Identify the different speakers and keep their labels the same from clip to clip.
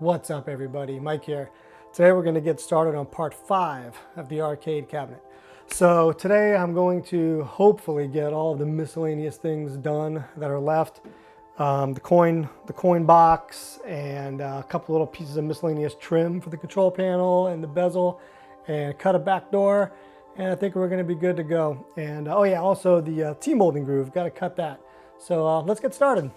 Speaker 1: What's up everybody, Mike here. Today we're going to get started on part 5 of the arcade cabinet. So today I'm going to hopefully get all of the miscellaneous things done that are left. The coin box and a couple little pieces of miscellaneous trim for the control panel and the bezel, and cut a back door, and I think we're going to be good to go. And oh yeah, also the T-molding groove, got to cut that. So let's get started.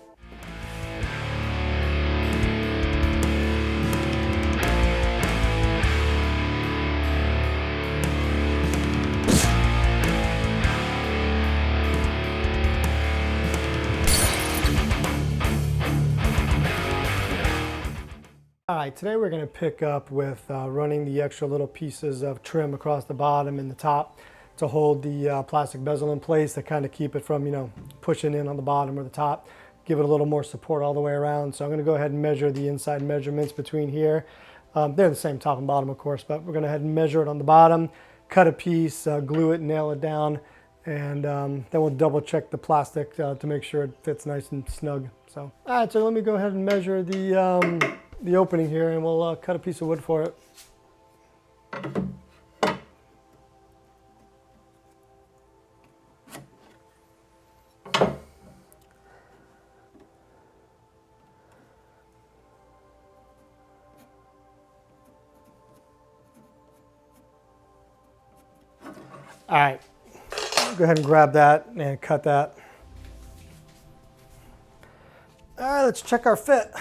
Speaker 1: All right, today we're going to pick up with running the extra little pieces of trim across the bottom and the top to hold the plastic bezel in place, to kind of keep it from, pushing in on the bottom or the top, give it a little more support all the way around. So I'm going to go ahead and measure the inside measurements between here. They're the same top and bottom, of course, but we're going to head and measure it on the bottom, cut a piece, glue it, nail it down, and then we'll double check the plastic to make sure it fits nice and snug. So, all right, so let me go ahead and measure the opening here, and we'll cut a piece of wood for it. All right, go ahead and grab that and cut that. All right, let's check our fit.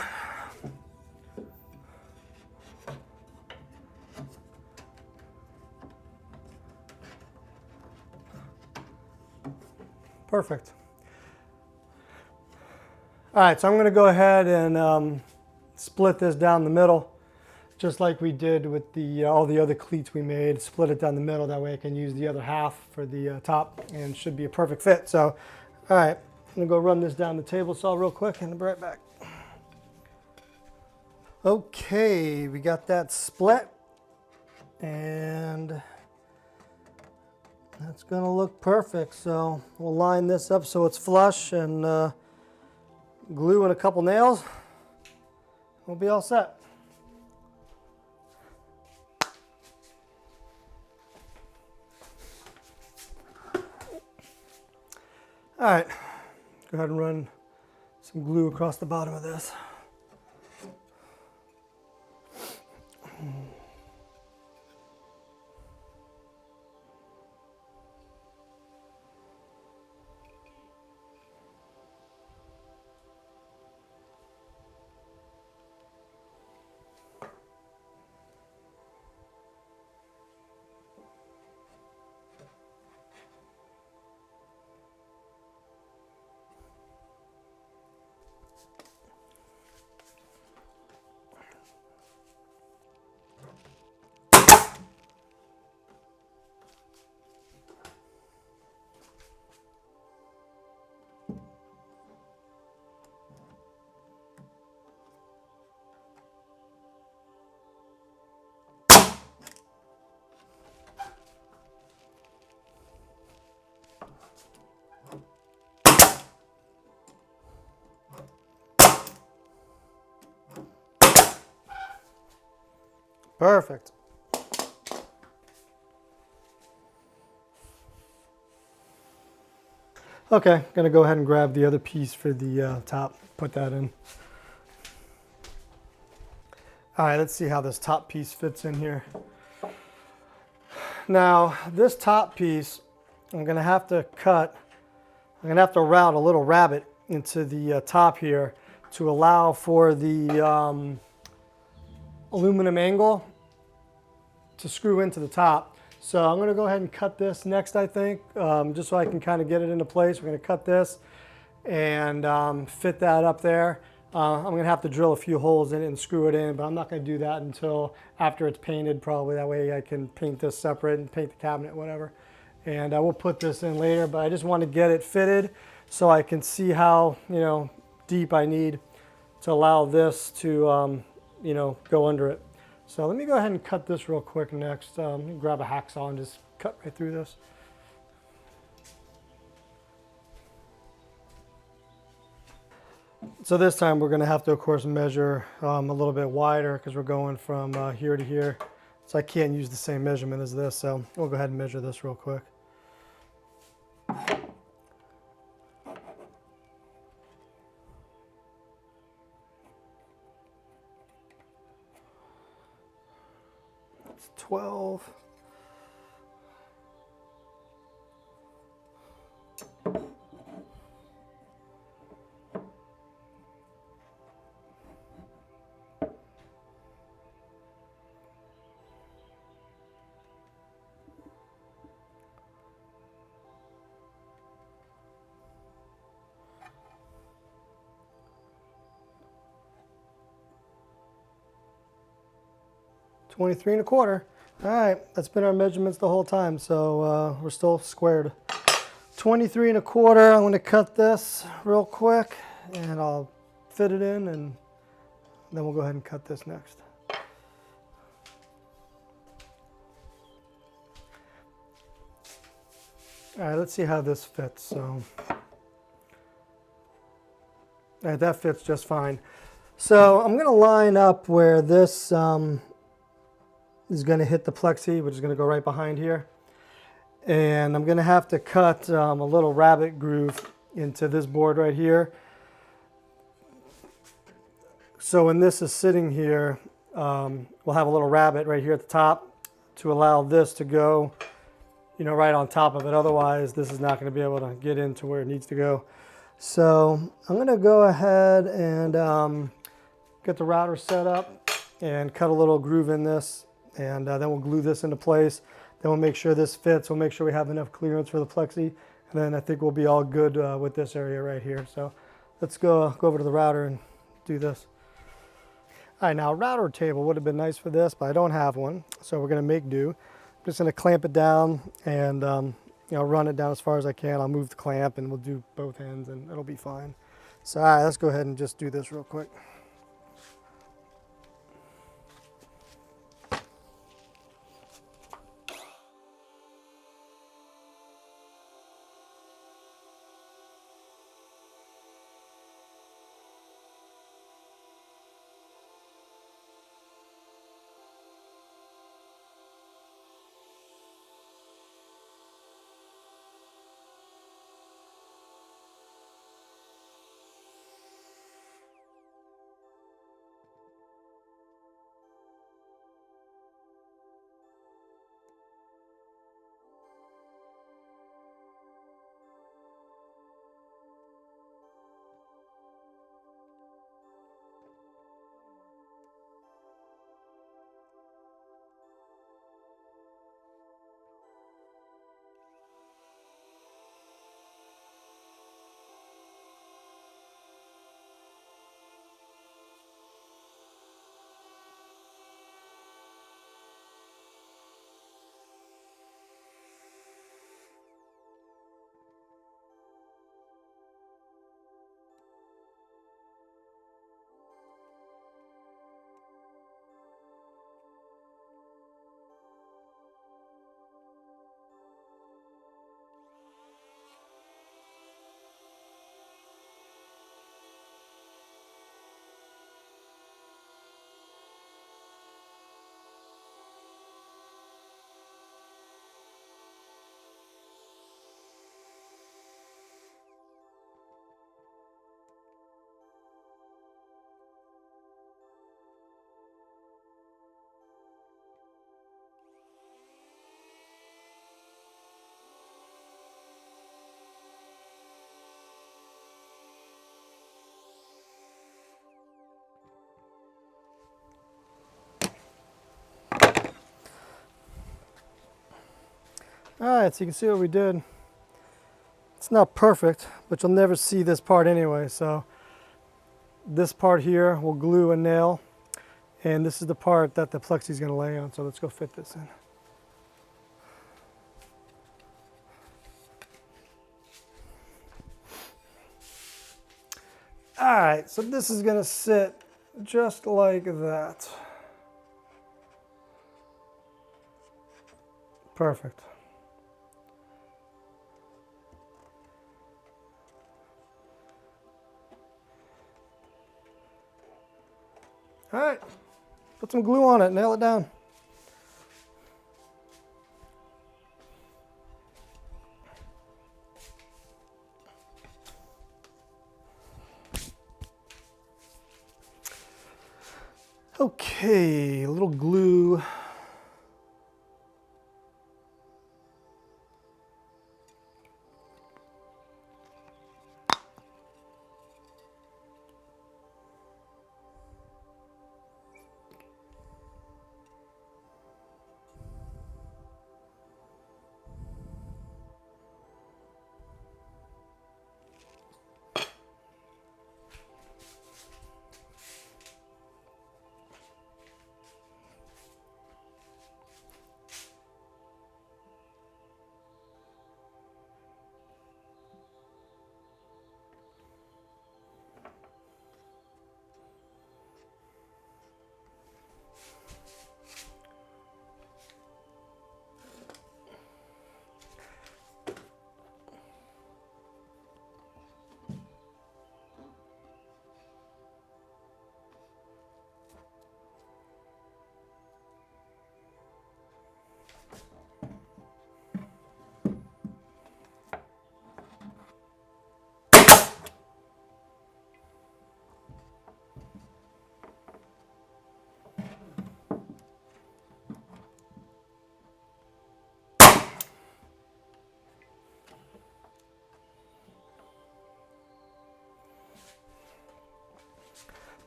Speaker 1: Perfect. All right, so I'm going to go ahead and split this down the middle, just like we did with all the other cleats we made. Split it down the middle, that way I can use the other half for the top, and should be a perfect fit. So, all right, I'm going to go run this down the table saw real quick, and I'll be right back. Okay, we got that split, and that's going to look perfect. So we'll line this up so it's flush, and glue and a couple nails. We'll be all set. All right, go ahead and run some glue across the bottom of this. Perfect. Okay, gonna go ahead and grab the other piece for the top, put that in. All right, let's see how this top piece fits in here. Now, this top piece, I'm gonna have to route a little rabbet into the top here to allow for the aluminum angle to screw into the top. So I'm going to go ahead and cut this next, I think, just so I can kind of get it into place. We're going to cut this and fit that up there. I'm going to have to drill a few holes in it and screw it in, but I'm not going to do that until after it's painted, probably. That way I can paint this separate and paint the cabinet, whatever. And I will put this in later, but I just want to get it fitted so I can see how, deep I need to allow this to, go under it. So let me go ahead and cut this real quick next. Grab a hacksaw and just cut right through this. So this time we're going to have to, of course, measure a little bit wider because we're going from here to here. So I can't use the same measurement as this. So we'll go ahead and measure this real quick. It's 12. $23 1/4. All right, that's been our measurements the whole time, so we're still squared. $23 1/4. I'm going to cut this real quick, and I'll fit it in, and then we'll go ahead and cut this next. All right, let's see how this fits. So, all right, that fits just fine. So I'm going to line up where this is going to hit the plexi, which is going to go right behind here. And I'm going to have to cut a little rabbit groove into this board right here. So when this is sitting here, we'll have a little rabbit right here at the top to allow this to go, you know, right on top of it. Otherwise, this is not going to be able to get into where it needs to go. So I'm going to go ahead and get the router set up and cut a little groove in this. And then we'll glue this into place. Then we'll make sure this fits. We'll make sure we have enough clearance for the plexi. And then I think we'll be all good with this area right here. So let's go over to the router and do this. All right, now a router table would have been nice for this, but I don't have one. So we're gonna make do. I'm just gonna clamp it down and you know, run it down as far as I can. I'll move the clamp and we'll do both ends and it'll be fine. So all right, let's go ahead and just do this real quick. All right, so you can see what we did. It's not perfect, but you'll never see this part anyway. So this part here will glue a nail, and this is the part that the plexi is going to lay on. So let's go fit this in. All right, so this is going to sit just like that. Perfect. All right, put some glue on it, nail it down. Okay, a little glue.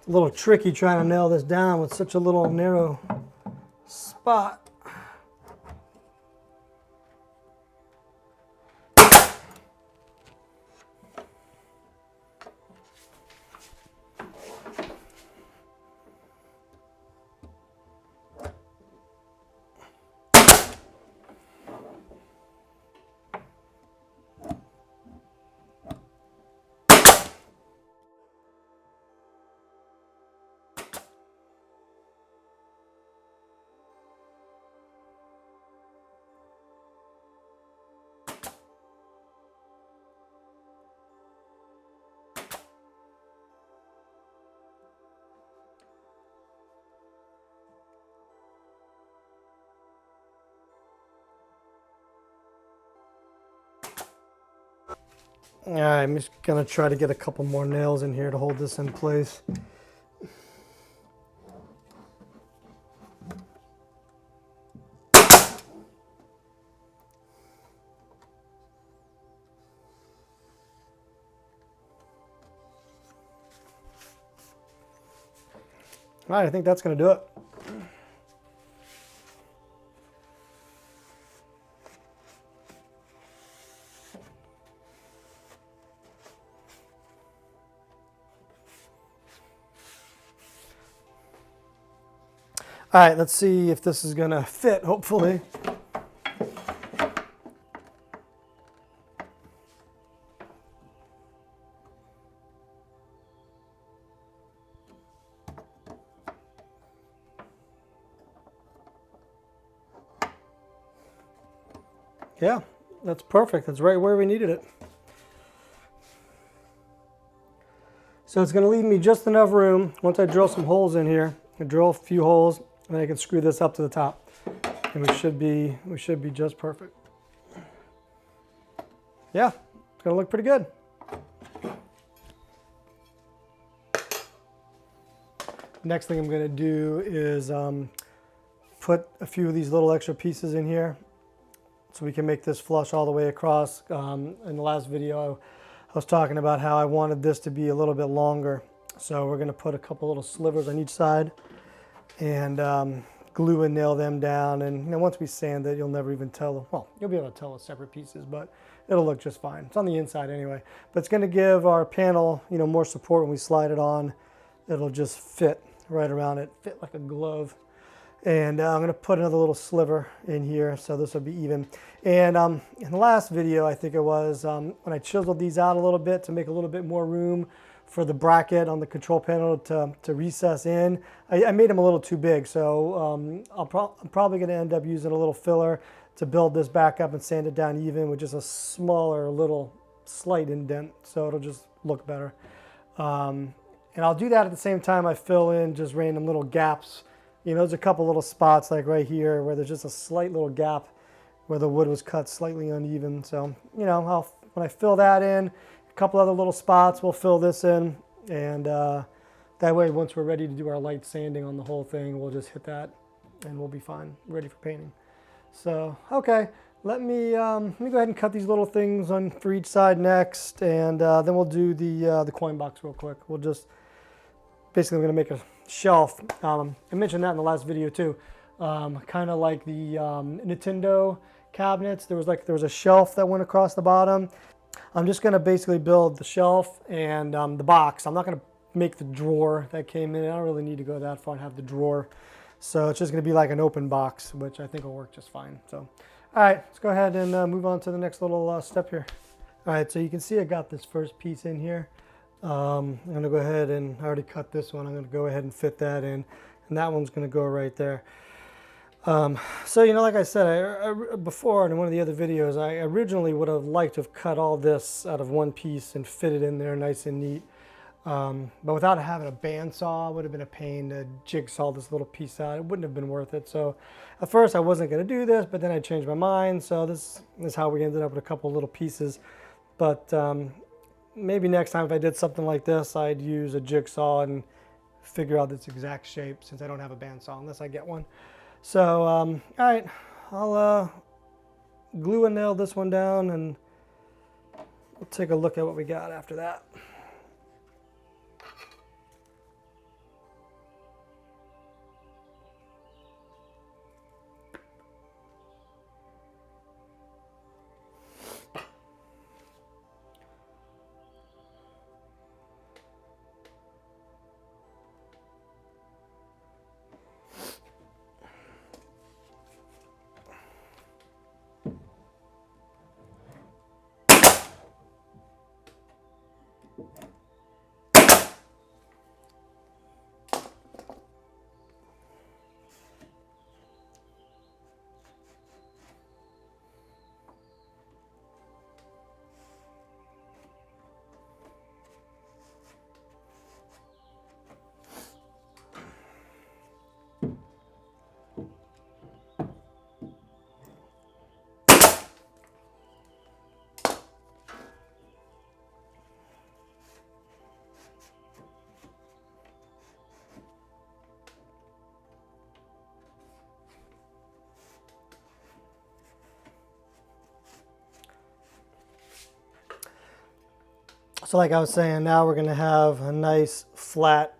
Speaker 1: A little tricky trying to nail this down with such a little narrow spot. All right, I'm just gonna try to get a couple more nails in here to hold this in place. All right, I think that's gonna do it. All right, let's see if this is gonna fit, hopefully. Yeah, that's perfect. That's right where we needed it. So it's gonna leave me just enough room once I drill some holes in here. I drill a few holes, and then I can screw this up to the top, and we should be just perfect. Yeah, it's gonna look pretty good. Next thing I'm gonna do is put a few of these little extra pieces in here so we can make this flush all the way across. In the last video, I was talking about how I wanted this to be a little bit longer. So we're gonna put a couple little slivers on each side and glue and nail them down. And once we sand it, you'll never even tell. Well, you'll be able to tell the separate pieces, but it'll look just fine. It's on the inside anyway. But it's gonna give our panel, more support when we slide it on. It'll just fit right around it, fit like a glove. And I'm gonna put another little sliver in here, so this will be even. And in the last video, I think it was, when I chiseled these out a little bit to make a little bit more room for the bracket on the control panel to recess in, I made them a little too big. So I'm probably gonna end up using a little filler to build this back up and sand it down even with just a smaller little slight indent, so it'll just look better. And I'll do that at the same time I fill in just random little gaps. You know, there's a couple little spots like right here where there's just a slight little gap where the wood was cut slightly uneven. So, you know, when I fill that in, a couple other little spots, we'll fill this in. And that way, once we're ready to do our light sanding on the whole thing, we'll just hit that and we'll be fine, ready for painting. So, okay, let me go ahead and cut these little things on for each side next, and then we'll do the coin box real quick. We'll just, basically I'm gonna make a shelf. I mentioned that in the last video too. Kind of like the Nintendo cabinets. There was a shelf that went across the bottom. I'm just gonna basically build the shelf and the box. I'm not gonna make the drawer that came in. I don't really need to go that far and have the drawer. So it's just gonna be like an open box, which I think will work just fine. So, all right, let's go ahead and move on to the next little step here. All right, so you can see I got this first piece in here. I'm gonna go ahead and I already cut this one. I'm gonna go ahead and fit that in, and that one's gonna go right there. So, you know, like I said before in one of the other videos, I originally would have liked to have cut all this out of one piece and fit it in there nice and neat. But without having a bandsaw, it would have been a pain to jigsaw this little piece out. It wouldn't have been worth it. So at first I wasn't going to do this, but then I changed my mind. So this is how we ended up with a couple little pieces. But maybe next time if I did something like this, I'd use a jigsaw and figure out its exact shape, since I don't have a bandsaw unless I get one. So, all right, I'll glue and nail this one down, and we'll take a look at what we got after that. So like I was saying, now we're going to have a nice flat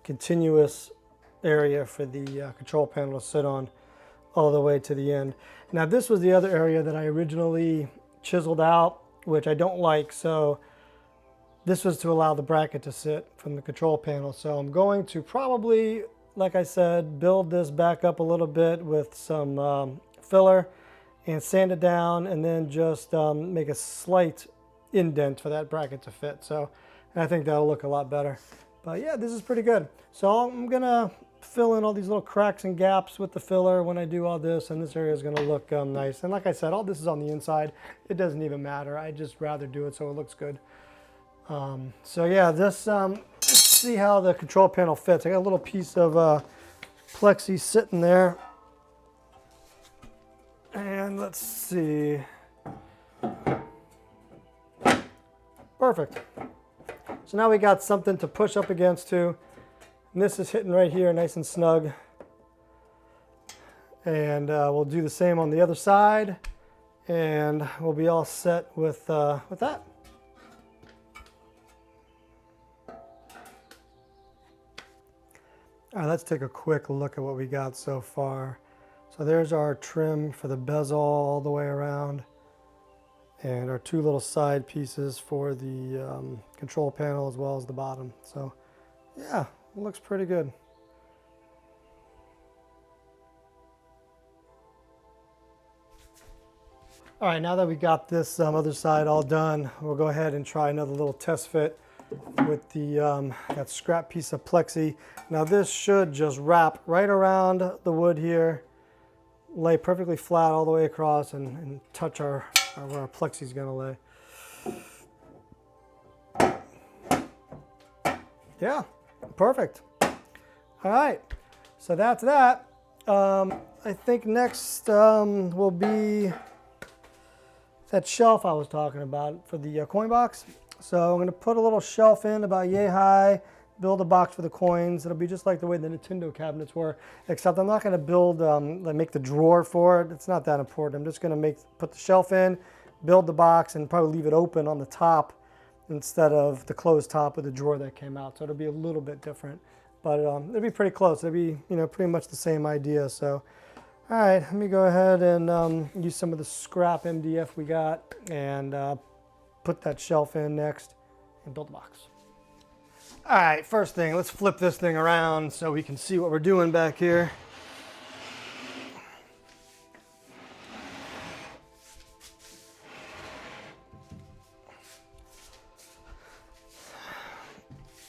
Speaker 1: continuous area for the control panel to sit on all the way to the end. Now this was the other area that I originally chiseled out, which I don't like. So this was to allow the bracket to sit from the control panel. So I'm going to probably, like I said, build this back up a little bit with some filler and sand it down, and then just make a slight indent for that bracket to fit. So I think that'll look a lot better. But yeah, this is pretty good. So I'm gonna fill in all these little cracks and gaps with the filler when I do all this, and this area is gonna look nice. And like I said, all this is on the inside. It doesn't even matter. I just rather do it so it looks good. So yeah, this let's see how the control panel fits. I got a little piece of plexi sitting there, and let's see. Perfect. So now we got something to push up against too. And this is hitting right here nice and snug. And we'll do the same on the other side, and we'll be all set with that. All right, let's take a quick look at what we got so far. So there's our trim for the bezel all the way around, and our two little side pieces for the control panel as well as the bottom. So yeah, it looks pretty good. All right, now that we got this other side all done, we'll go ahead and try another little test fit with the that scrap piece of plexi. Now this should just wrap right around the wood here, lay perfectly flat all the way across, and touch where our plexi is going to lay. Yeah, perfect. All right, so that's that. I think next will be that shelf I was talking about for the coin box. So I'm going to put a little shelf in about yay high, build a box for the coins. It'll be just like the way the Nintendo cabinets were, except I'm not going to build, make the drawer for it. It's not that important. I'm just going to put the shelf in, build the box, and probably leave it open on the top instead of the closed top with the drawer that came out. So it'll be a little bit different, but it'll be pretty close. It'll be, pretty much the same idea. So, all right, let me go ahead and use some of the scrap MDF we got and put that shelf in next and build the box. All right, first thing, let's flip this thing around so we can see what we're doing back here.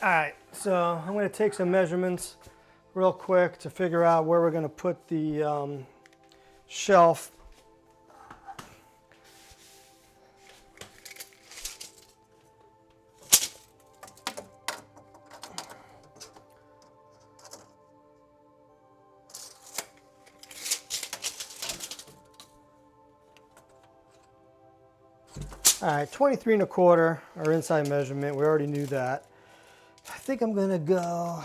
Speaker 1: All right, so I'm going to take some measurements real quick to figure out where we're going to put the shelf. All right, 23 1/4, our inside measurement. We already knew that. I think I'm gonna go,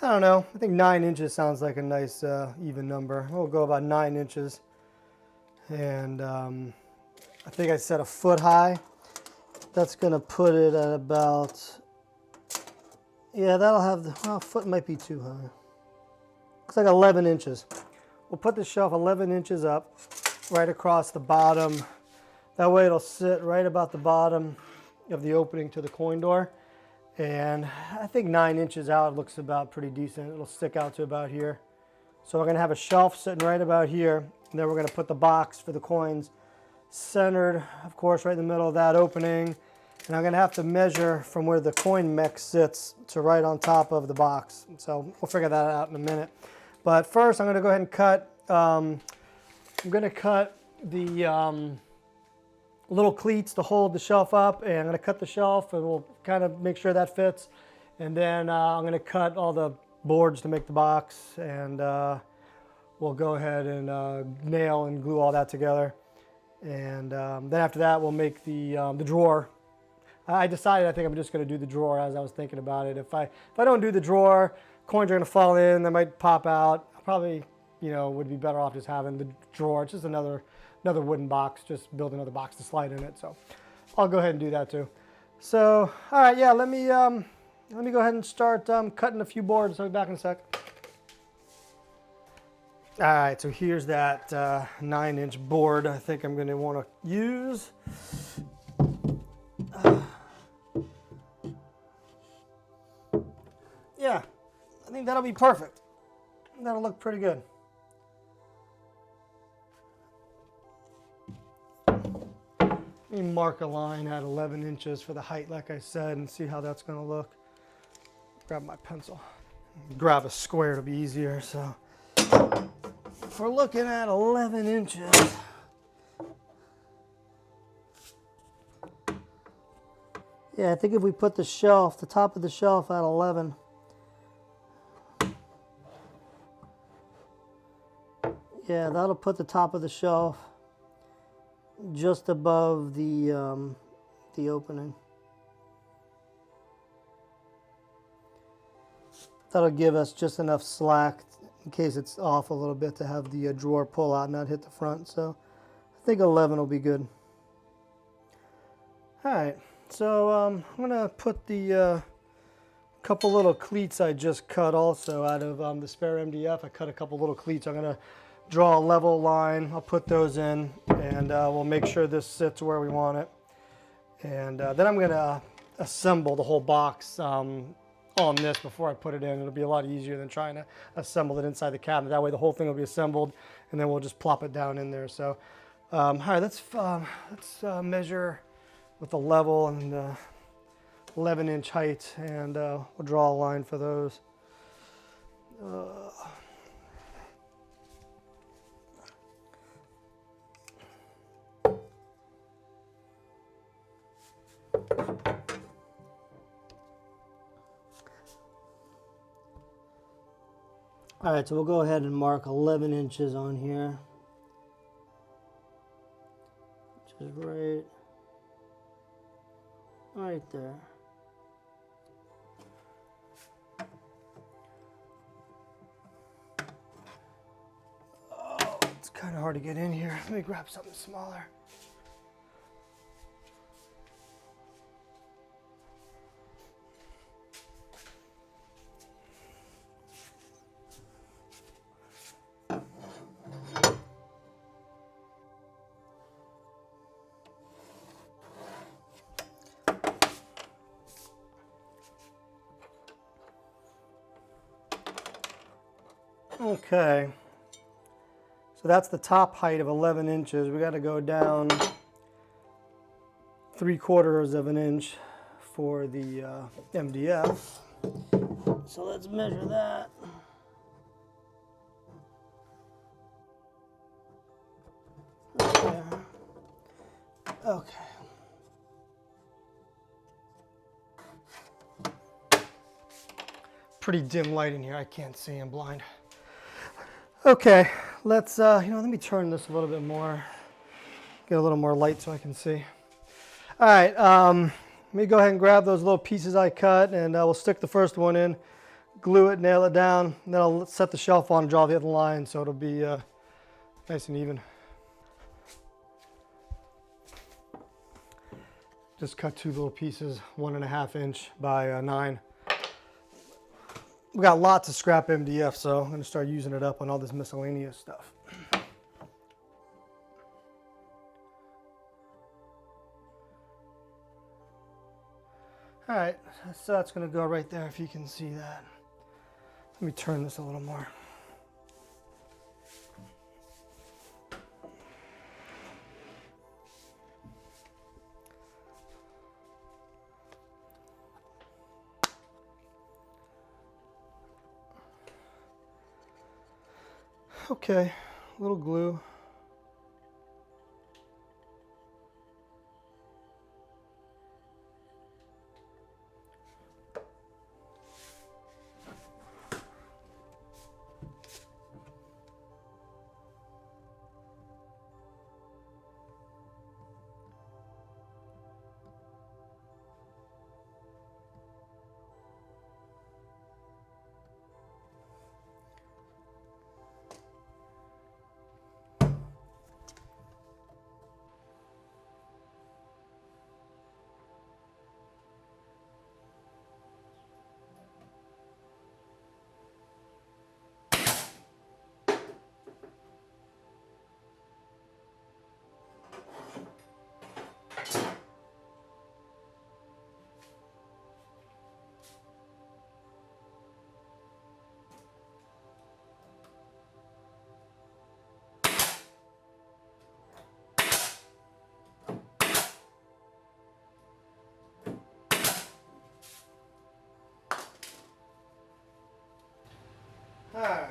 Speaker 1: I don't know, I think 9 inches sounds like a nice even number. We'll go about 9 inches. And I think I set a foot high. That's gonna put it at about, yeah, that'll have the, well, foot might be too high. Looks like 11 inches. We'll put the shelf 11 inches up, right across the bottom. That way it'll sit right about the bottom of the opening to the coin door. And I think 9 inches out looks about pretty decent. It'll stick out to about here. So we're gonna have a shelf sitting right about here. And then we're gonna put the box for the coins centered, of course, right in the middle of that opening. And I'm gonna have to measure from where the coin mech sits to right on top of the box. So we'll figure that out in a minute. But first I'm gonna go ahead and cut, I'm gonna cut the little cleats to hold the shelf up, and I'm going to cut the shelf and we'll kind of make sure that fits. And then I'm going to cut all the boards to make the box, and we'll go ahead and nail and glue all that together. And then after that we'll make the drawer. I decided I think I'm just going to do the drawer as I was thinking about it. If I don't do the drawer, coins are going to fall in, they might pop out. I probably would be better off just having the drawer. It's just another wooden box, just build another box to slide in it. So I'll go ahead and do that too. So, all right, yeah, let me go ahead and start cutting a few boards. So I'll be back in a sec. All right, so here's that 9-inch board I think I'm gonna wanna use. Yeah, I think that'll be perfect. That'll look pretty good. Let me mark a line at 11 inches for the height, like I said, and see how that's going to look. Grab my pencil. Grab a square to be easier. So if we're looking at 11 inches, yeah, I think if we put the shelf, the top of the shelf at 11, yeah, that'll put the top of the shelf just above the opening. That'll give us just enough slack in case it's off a little bit to have the drawer pull out and not hit the front. So I think 11 will be good. All right, so I'm gonna put the couple little cleats I just cut also out of the spare MDF. I cut a couple little cleats. I'm gonna draw a level line. I'll put those in, and we'll make sure this sits where we want it. And then I'm gonna assemble the whole box on this before I put it in. It'll be a lot easier than trying to assemble it inside the cabinet. That way the whole thing will be assembled, and then we'll just plop it down in there. So, all right, let's measure with the level and 11-inch height, and we'll draw a line for those.
Speaker 2: All right, so we'll go ahead and mark 11 inches on here. Which is right there.
Speaker 1: Oh, it's kind of hard to get in here. Let me grab something smaller. Okay, so that's the top height of 11 inches. We got to go down 3/4 of an inch for the MDF. So let's measure that. Okay. Okay. Pretty dim light in here. I can't see. I'm blind. Okay, let's, let me turn this a little bit more. Get a little more light so I can see. All right, let me go ahead and grab those little pieces I cut, and we'll stick the first one in, glue it, nail it down, and then I'll set the shelf on and draw the other line so it'll be nice and even. Just cut 2 little pieces, 1.5 inch by 9. We got lots of scrap MDF, so I'm going to start using it up on all this miscellaneous stuff. All right, so that's going to go right there if you can see that. Let me turn this a little more. Okay, a little glue. All right,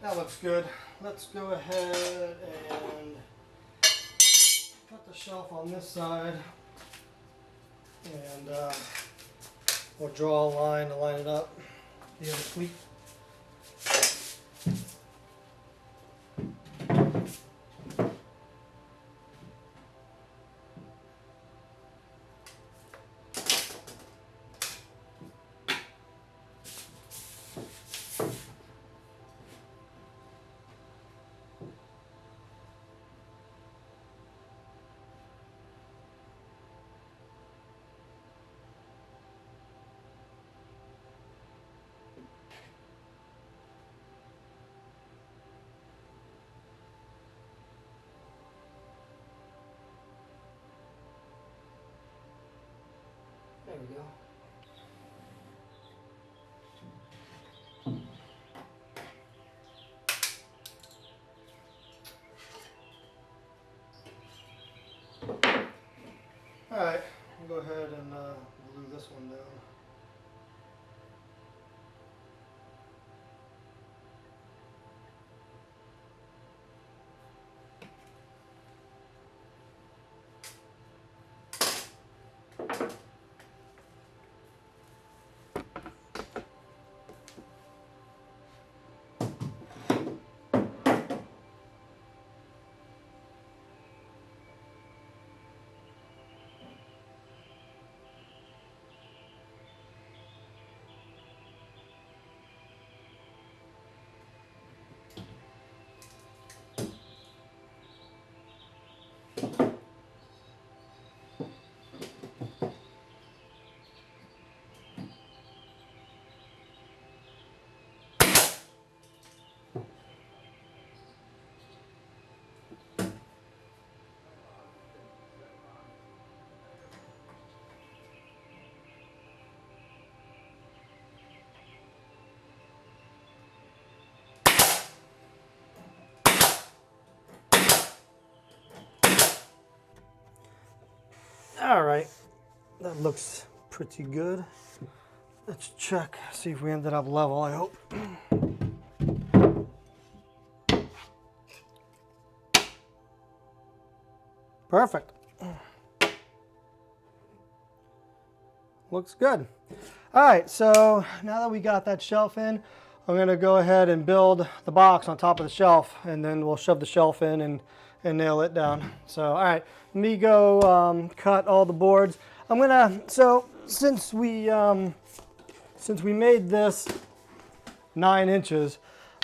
Speaker 1: that looks good. Let's go ahead and put the shelf on this side, and we'll draw a line to line it up, the other cleat. There we go. All right, we'll go ahead and glue this one down.
Speaker 2: All right, that looks pretty good. Let's check, see if we ended up level, I hope. Perfect. Looks good. All right, so now that we got that shelf in, I'm gonna go ahead and build the box on top of the shelf, and then we'll shove the shelf in and nail it down. So, all right, let me go cut all the boards. I'm gonna, so since we made this 9 inches,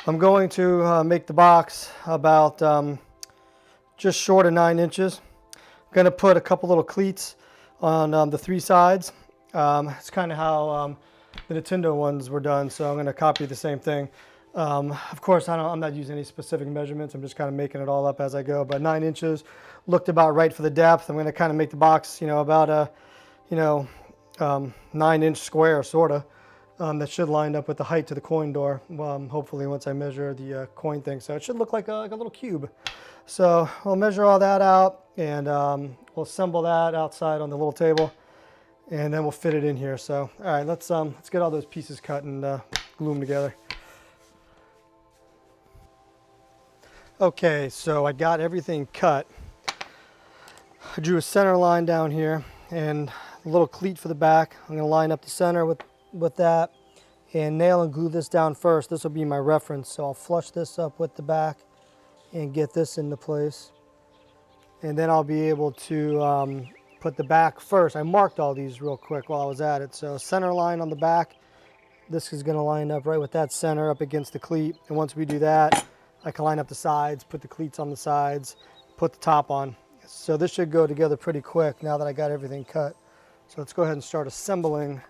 Speaker 2: I'm going to make the box about just short of 9 inches. I'm gonna put a couple little cleats on the 3 sides. It's kind of how the Nintendo ones were done, so I'm going to copy the same thing. Of course, I'm not using any specific measurements. I'm just kind of making it all up as I go. But 9 inches looked about right for the depth. I'm going to kind of make the box, about a, 9-inch square, sort of. That should line up with the height to the coin door. Hopefully, once I measure the coin thing, so it should look like a little cube. So we'll measure all that out, and we'll assemble that outside on the little table. And then we'll fit it in here. So, all right, let's get all those pieces cut and glue them together. Okay, so I got everything cut. I drew a center line down here and a little cleat for the back. I'm gonna line up the center with that and nail and glue this down first. This will be my reference. So I'll flush this up with the back and get this into place. And then I'll be able to put the back first. I marked all these real quick while I was at it. So center line on the back, this is gonna line up right with that center up against the cleat. And once we do that, I can line up the sides, put the cleats on the sides, put the top on. So this should go together pretty quick now that I got everything cut. So let's go ahead and start assembling.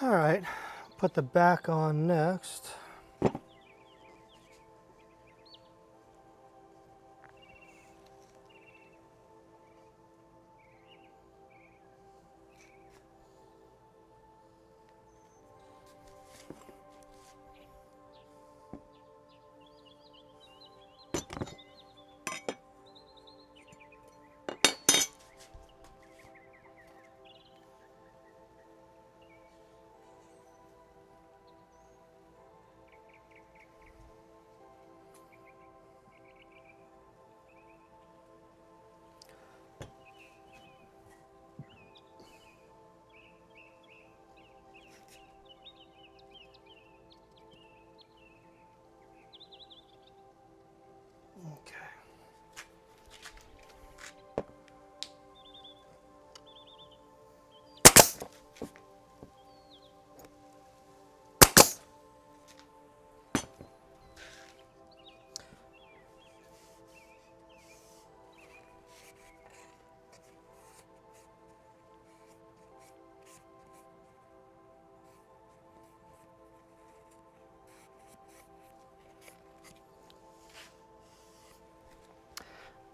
Speaker 2: All right, put the back on next. Okay.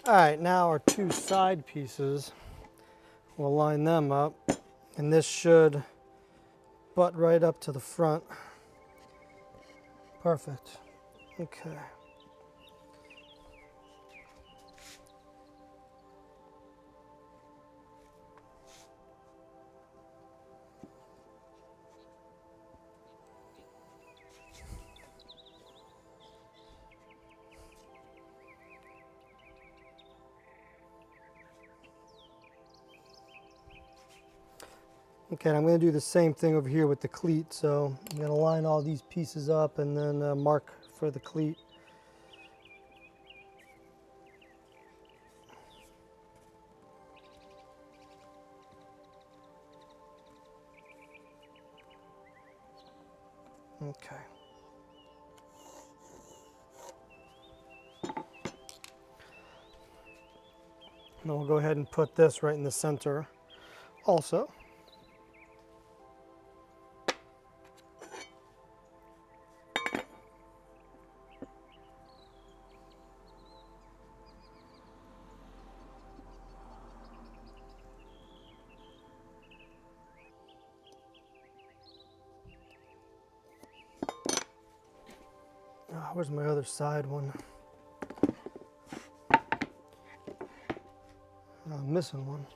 Speaker 2: All right, now our 2 side pieces, we'll line them up, and this should butt right up to the front. Perfect. Okay. Okay, and I'm going to do the same thing over here with the cleat. So I'm going to line all these pieces up and then mark for the cleat. Okay. And we'll go ahead and put this right in the center also. Oh, where's my other side one? Oh, I'm missing one.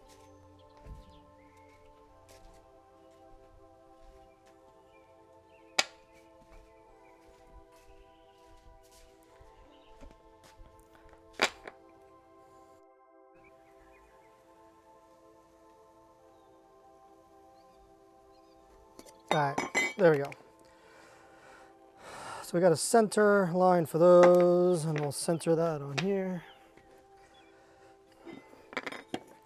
Speaker 2: All right, there we go. So we got a center line for those, and we'll center that on here.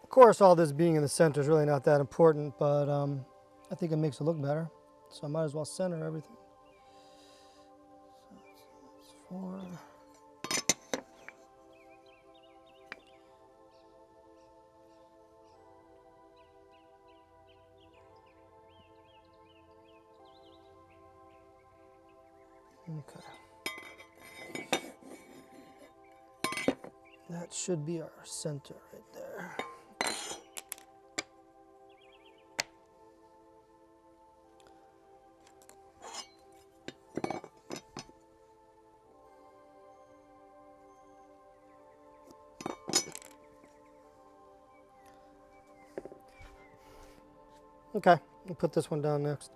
Speaker 2: Of course, all this being in the center is really not that important, but I think it makes it look better. So I might as well center everything. So that's 4. Okay. That should be our center right there. Okay, we'll put this one down next.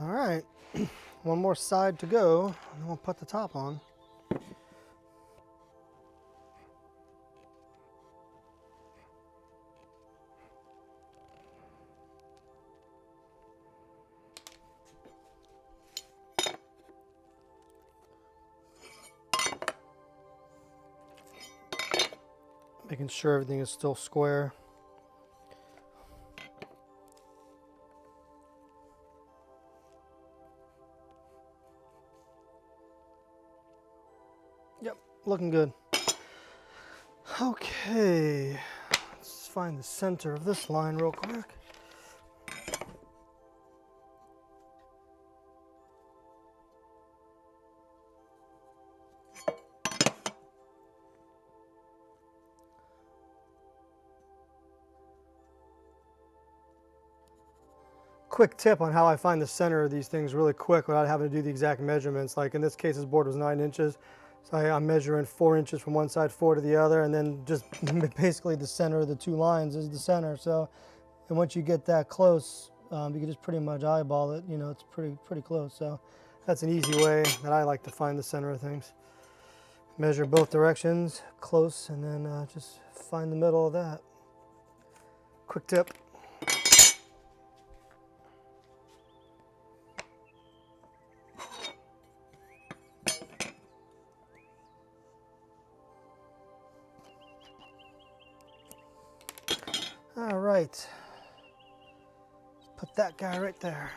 Speaker 2: All right, one more side to go, and then we'll put the top on. Making sure everything is still square. Yep, looking good. Okay, let's find the center of this line real quick. Quick tip on how I find the center of these things really quick without having to do the exact measurements. Like in this case, this board was 9 inches. So I'm measuring 4 inches from one side, 4 to the other, and then just basically the center of the two lines is the center. So, and once you get that close, you can just pretty much eyeball it. You know, it's pretty close. So that's an easy way that I like to find the center of things. Measure both directions close, and then just find the middle of that. Quick tip. All right, put that guy right there.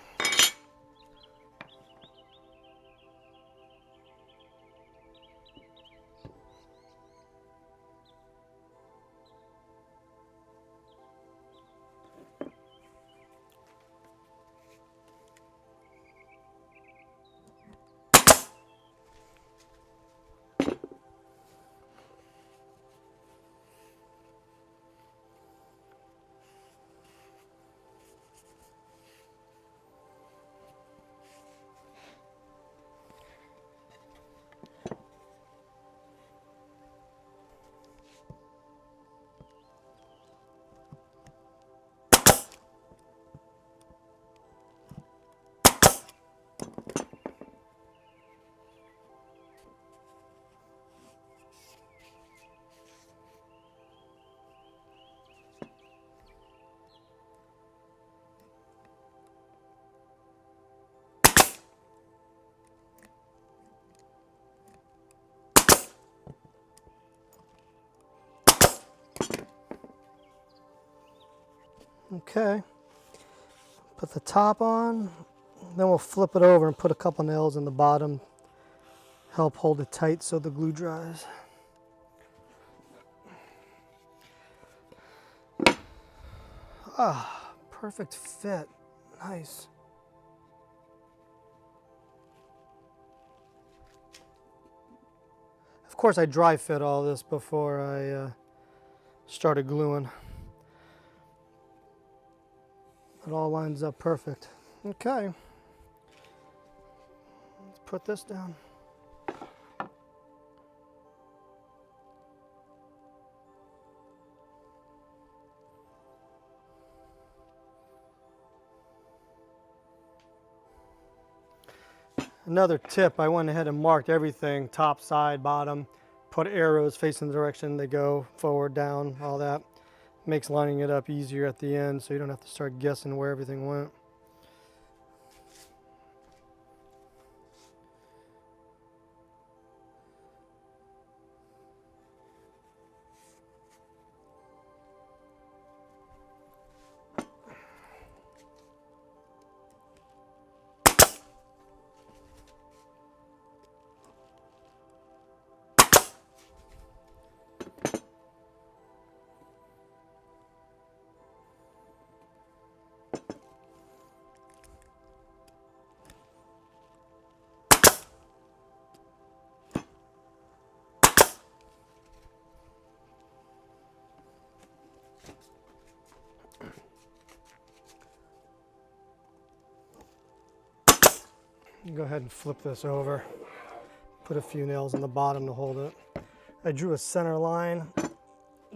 Speaker 2: Okay, put the top on, then we'll flip it over and put a couple nails in the bottom, help hold it tight so the glue dries. Ah, perfect fit, nice. Of course I dry fit all this before I started gluing. It all lines up perfect. Okay, let's put this down. Another tip, I went ahead and marked everything, top, side, bottom, put arrows facing the direction they go, forward, down, all that. Makes lining it up easier at the end so you don't have to start guessing where everything went. Go ahead and flip this over. Put a few nails on the bottom to hold it. I drew a center line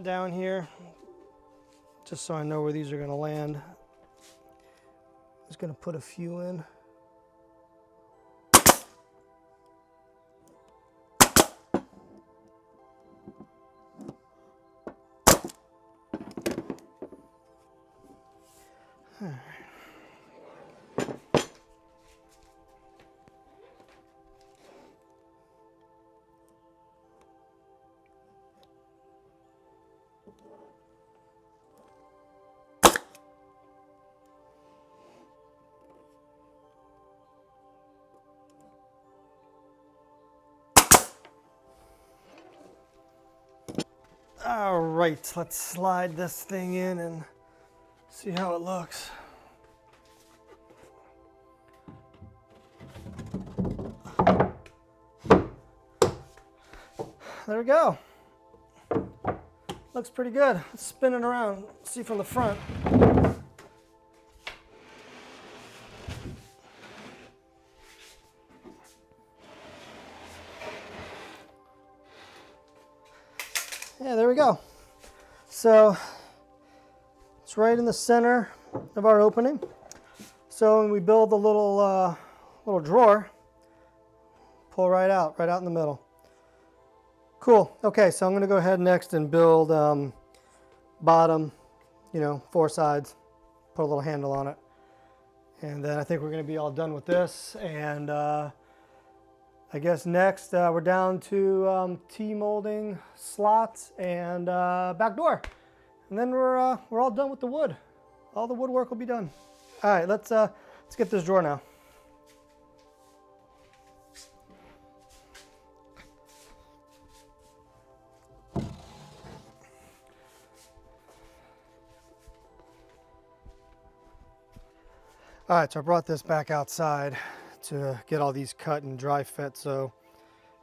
Speaker 2: down here just so I know where these are going to land. Just going to put a few in. All right, let's slide this thing in and see how it looks. There we go. Looks pretty good. Let's spin it around, see from the front. Yeah, there we go. So it's right in the center of our opening. So when we build the little drawer, pull right out in the middle. Cool. Okay, so I'm going to go ahead next and build bottom, 4 sides, put a little handle on it. And then I think we're going to be all done with this. And I guess next we're down to T-molding slots and back door. And then we're all done with the wood. All the woodwork will be done. All right, let's get this drawer now. All right, so I brought this back outside to get all these cut and dry fit. So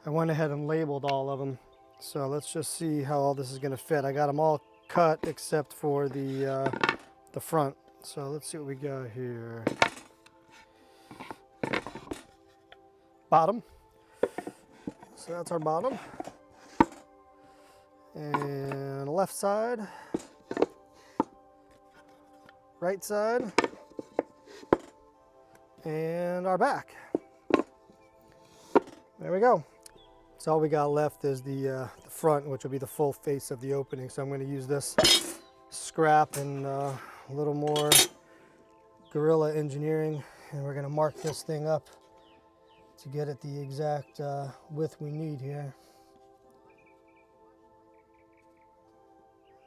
Speaker 2: I went ahead and labeled all of them. So let's just see how all this is going to fit. I got them all cut except for the front. So let's see what we got here. Bottom. So that's our bottom. And left side. Right side. And our back. There we go. So all we got left is the front, which will be the full face of the opening. So I'm going to use this scrap and a little more guerrilla engineering, and we're going to mark this thing up to get it the exact width we need here.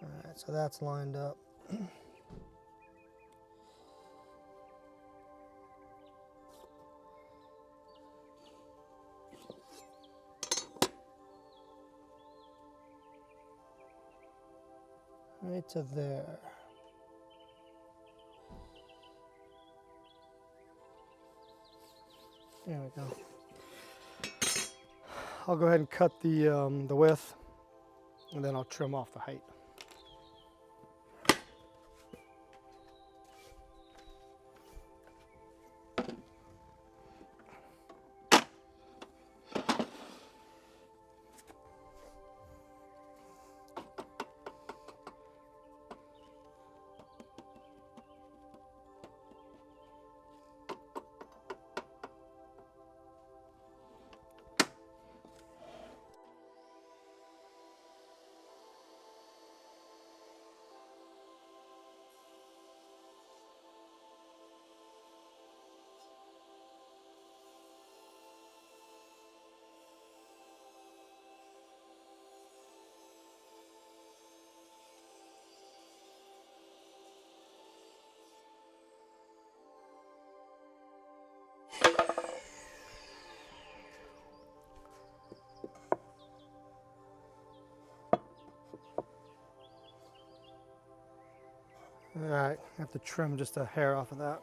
Speaker 2: All right, so that's lined up. Right to there. There we go. I'll go ahead and cut the width, and then I'll trim off the height. All right, I have to trim just a hair off of that.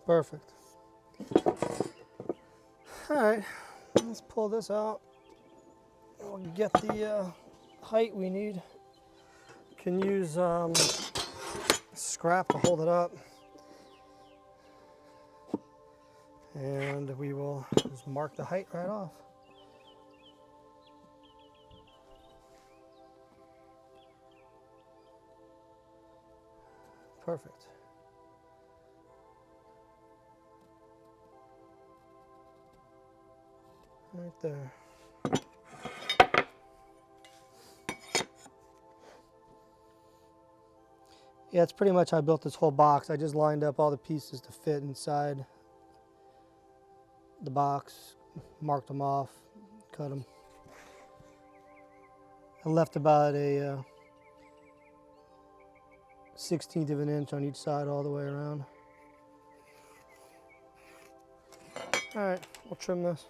Speaker 2: Perfect. All right, let's pull this out. We'll get the height we need. Can use scrap to hold it up. And we will just mark the height right off. Perfect. Right there. Yeah, it's pretty much how I built this whole box. I just lined up all the pieces to fit inside the box, marked them off, cut them. I left about a 1/16 of an inch on each side all the way around. All right, we'll trim this.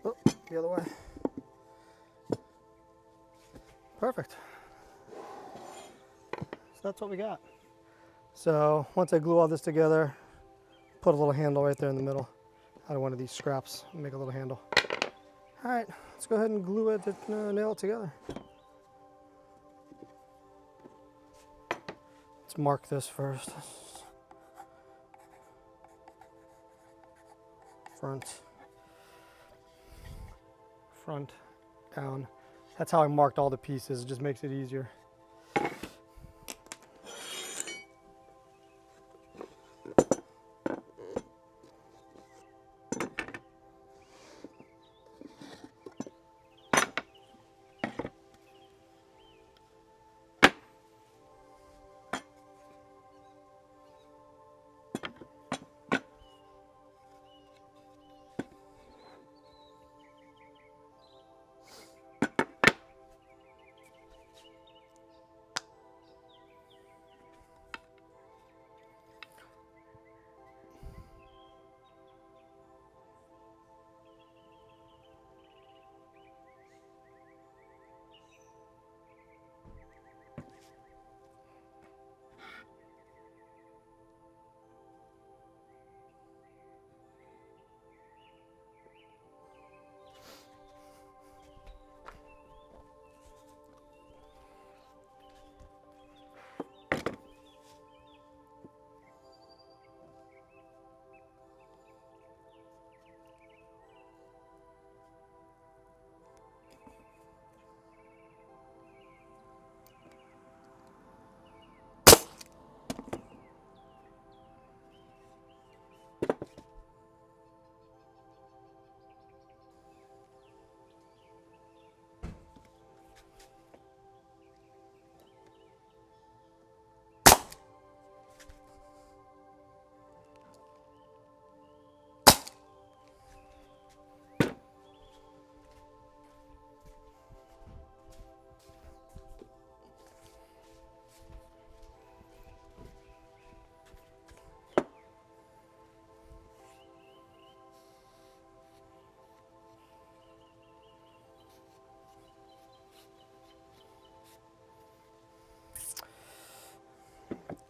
Speaker 2: Oh, the other way. Perfect. So that's what we got. So once I glue all this together, put a little handle right there in the middle out of one of these scraps and make a little handle. All right, let's go ahead and glue it, nail it together. Let's mark this first. Front, down. That's how I marked all the pieces. It just makes it easier.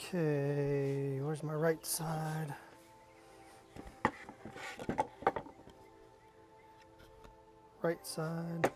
Speaker 2: Okay, where's my right side? Right side.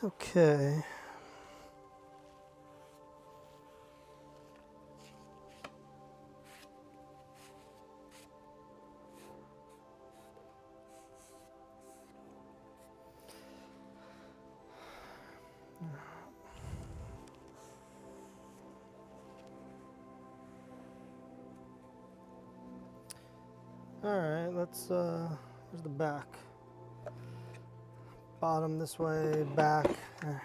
Speaker 2: Okay. All right, here's the back. Bottom this way, back. All right.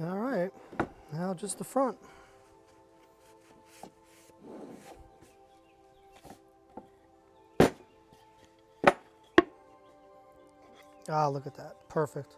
Speaker 2: All right, now just the front. Ah, look at that, perfect.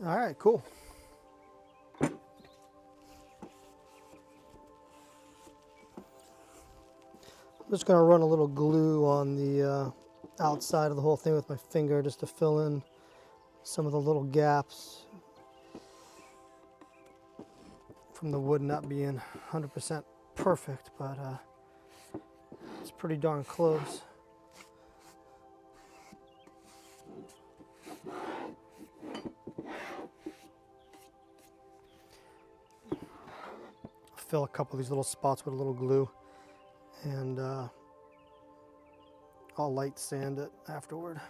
Speaker 2: All right, cool. I'm just gonna run a little glue on the outside of the whole thing with my finger just to fill in some of the little gaps from the wood not being 100% perfect, but it's pretty darn close. Fill a couple of these little spots with a little glue, and I'll light sand it afterward.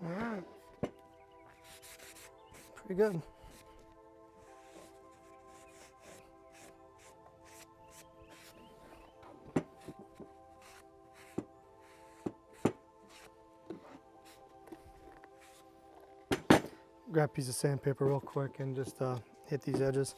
Speaker 2: All right. Pretty good. Grab a piece of sandpaper real quick and just hit these edges.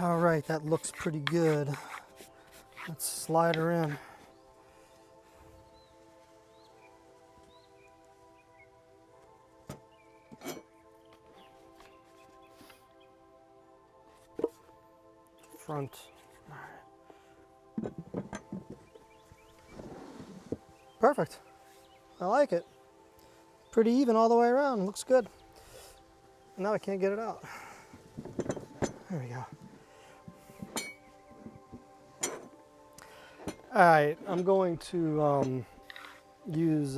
Speaker 2: All right, that looks pretty good. Let's slide her in. Front. All right. Perfect. I like it. Pretty even all the way around. Looks good. Now I can't get it out. There we go. All right, I'm going to use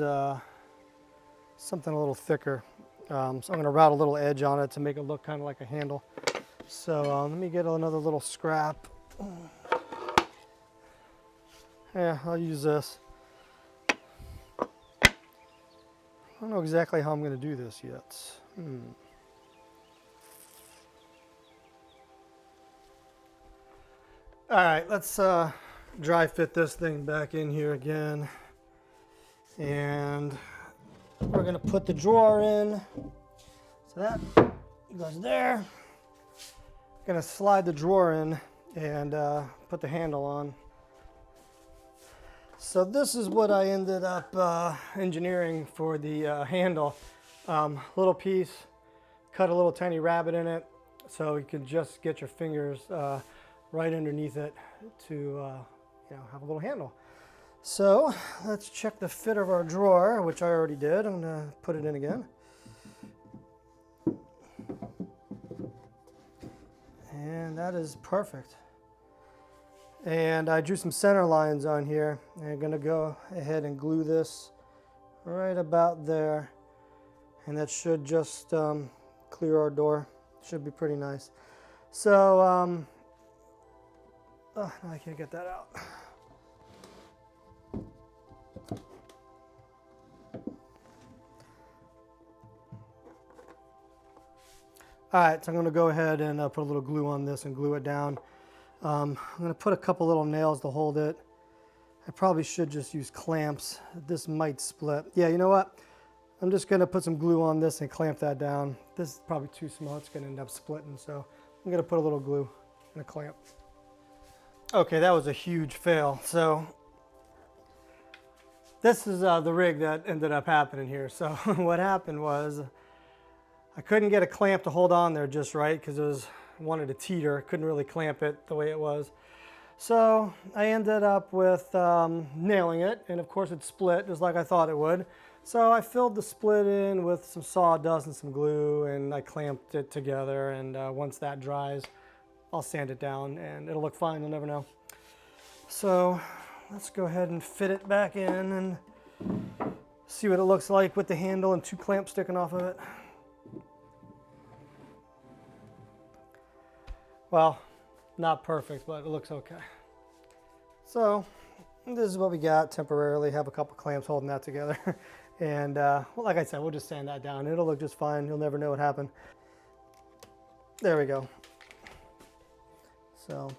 Speaker 2: something a little thicker. So I'm going to route a little edge on it to make it look kind of like a handle. So let me get another little scrap. Yeah, I'll use this. I don't know exactly how I'm going to do this yet. All right, let's dry fit this thing back in here again. And we're going to put the drawer in. So that goes there. Going to slide the drawer in and put the handle on. So this is what I ended up engineering for the handle. Little piece, cut a little tiny rabbet in it so you can just get your fingers right underneath it to have a little handle. So let's check the fit of our drawer, which I already did. I'm going to put it in again. And that is perfect. And I drew some center lines on here. I'm going to go ahead and glue this right about there. And that should just clear our door. Should be pretty nice. So, oh, no, I can't get that out. All right, so I'm going to go ahead and put a little glue on this and glue it down. I'm going to put a couple little nails to hold it. I probably should just use clamps. This might split. Yeah, you know what? I'm just going to put some glue on this and clamp that down. This is probably too small. It's going to end up splitting, so I'm going to put a little glue and a clamp. Okay, that was a huge fail. So
Speaker 1: this is the rig that ended up happening here. So what happened was I couldn't get a clamp to hold on there just right because it was wanted to teeter. Couldn't really clamp it the way it was. So I ended up with nailing it, and of course it split just like I thought it would. So I filled the split in with some sawdust and some glue, and I clamped it together, and once that dries, I'll sand it down and it'll look fine, you'll never know. So let's go ahead and fit it back in and see what it looks like with the handle and 2 clamps sticking off of it. Well, not perfect, but it looks okay. So this is what we got temporarily. Have a couple clamps holding that together. And well, like I said, we'll just sand that down. It'll look just fine. You'll never know what happened. There we go. So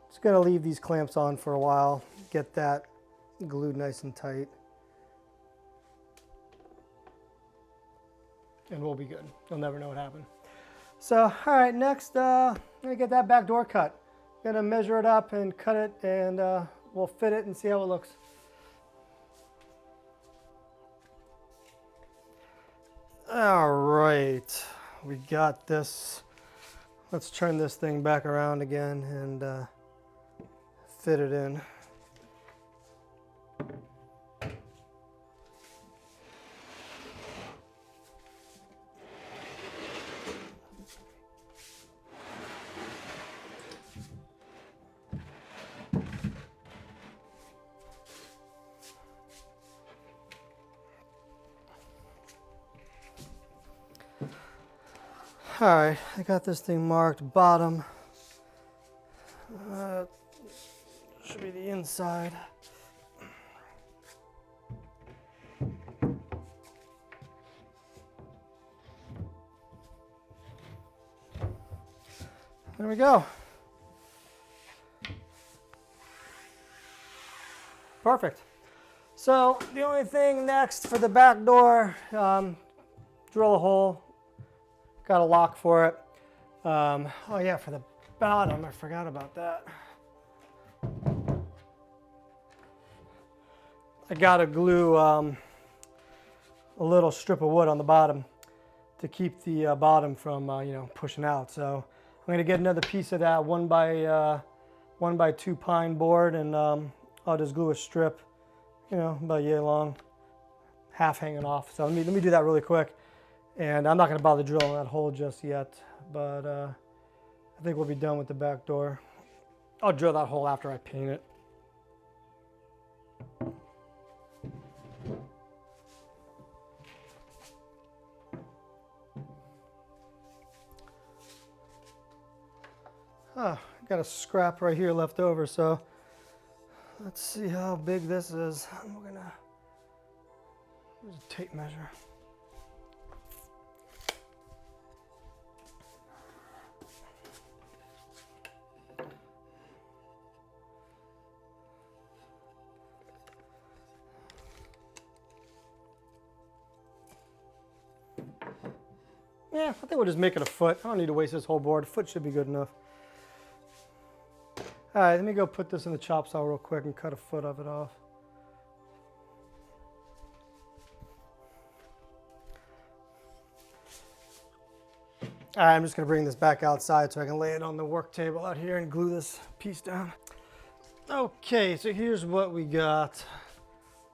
Speaker 1: just gonna leave these clamps on for a while. Get that glued nice and tight. And we'll be good. You'll never know what happened. So, all right, next, I'm gonna get that back door cut. Gonna measure it up and cut it, and we'll fit it and see how it looks. All right, we got this. Let's turn this thing back around again and fit it in. All right, I got this thing marked bottom. Should be the inside. There we go. Perfect. So the only thing next for the back door, drill a hole. Got a lock for it. Oh yeah, for the bottom, I forgot about that. I gotta glue a little strip of wood on the bottom to keep the bottom from you know, pushing out. So I'm gonna get another piece of that 1x2 pine board, and I'll just glue a strip, you know, about yay long, half hanging off. So let me do that really quick. And I'm not going to bother drilling that hole just yet, but I think we'll be done with the back door. I'll drill that hole after I paint it. I got a scrap right here left over, so let's see how big this is. Here's a tape measure. Yeah, I think we'll just make it a foot. I don't need to waste this whole board. A foot should be good enough. All right, let me go put this in the chop saw real quick and cut a foot of it off. All right, I'm just gonna bring this back outside so I can lay it on the work table out here and glue this piece down. Okay, so here's what we got.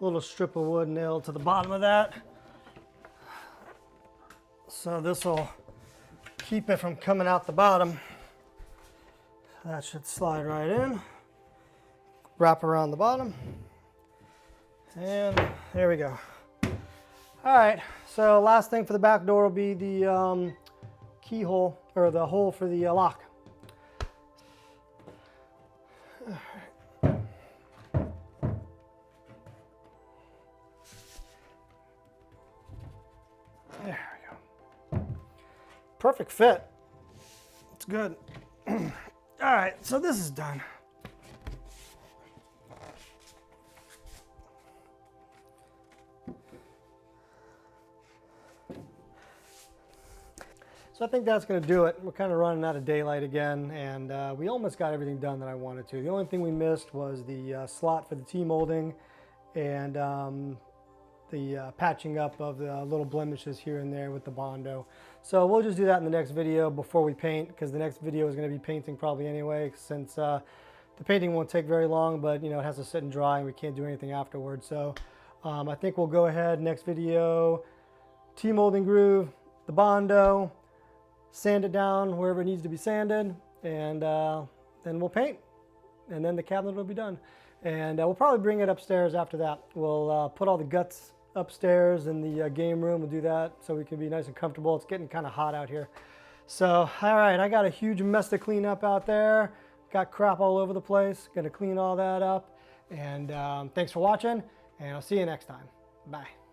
Speaker 1: A little strip of wood nailed to the bottom of that. So this will keep it from coming out the bottom. That should slide right in. Wrap around the bottom. And there we go. All right, so last thing for the back door will be the keyhole, or the hole for the lock. There we go. Perfect fit. It's good. All right, so this is done. So I think that's going to do it. We're kind of running out of daylight again, and we almost got everything done that I wanted to. The only thing we missed was the slot for the T-molding and the patching up of the little blemishes here and there with the Bondo. So we'll just do that in the next video before we paint, because the next video is going to be painting probably anyway, since the painting won't take very long, but you know, it has to sit and dry and we can't do anything afterwards. So I think we'll go ahead, next video, T-mold and groove the Bondo, sand it down wherever it needs to be sanded, and then we'll paint, and then the cabinet will be done. And we'll probably bring it upstairs after that. We'll put all the guts upstairs in the game room. We'll do that so we can be nice and comfortable. It's getting kind of hot out here. So, all right, I got a huge mess to clean up out there. Got crap all over the place. Gonna clean all that up. And thanks for watching, and I'll see you next time. Bye.